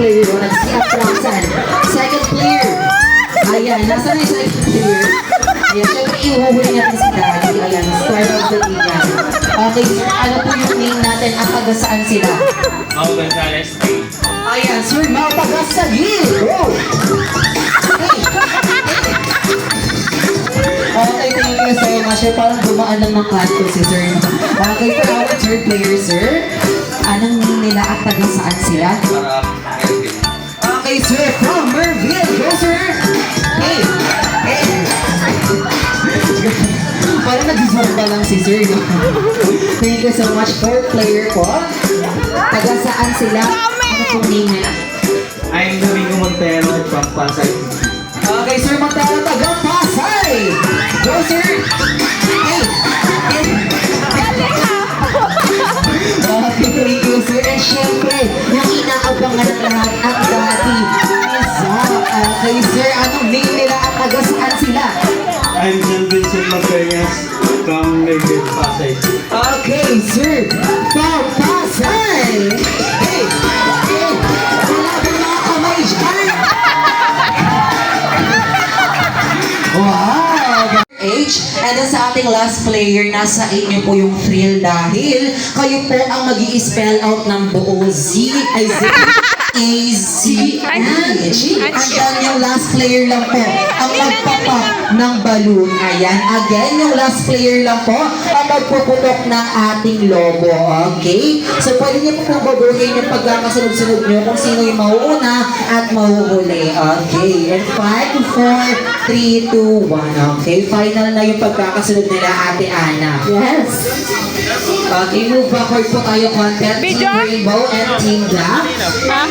player doon at si Atrasan. Second player. Ayan, nasa na yung second player? Ayan, syempre iuhuli natin si Daddy. Ayan, start of the liga. Okay, sir, ano po yung name natin at taga saan sila? Mau Gonzales. Ayan, sir, mga taga Sagil. Go! Okay, thank you so much. Parang dumaan lang ng kanto si sir. Okay, for our third player, sir. Anong name nila at taga saan sila? Para Melvin. Okay, sir, from Merville. Go, sir! Hey! Hey! Parang nag-zumba lang si sir. No? Thank you so much. Fourth player po. Taga saan sila? Ano pong name nila? I'm Domingo Montero from Pasay. Okay, sir, Montero, taga Pasay! Go, sir! Hey! Hey! Okay, thank you, sir. And syempre, yung inaabangan ng lahat ang Daddy. Isa. Okay, sir, anong name nila at taga saan sila? I'm John Vincent Mapeñas from Melvin, Pasay. Okay, sir. From Pasay! Hey! Hey! Wala ba mga kamay dyan? Wow! Age. And then sa ating last player, nasa inyo po yung thrill dahil kayo po ang mag-i-spell out ng buo Z, ay Z, A-Z-H. And then yung last player lang po ang magpapop ng balloon. Ayan. Again, yung last player lang po ang magpuputok ng ating logo. Okay? So, pwede niyo po pong babuhin yung pagkakasunod-sunod nyo kung sino yung mauuna at mahuhuli. Okay. And 5, 4, 3, 2, 1. Okay. Final na yung pagkakasunod nila, Ate Ana. Yes. Okay, move backward po tayo content. Team Rainbow and Team Black. Ha?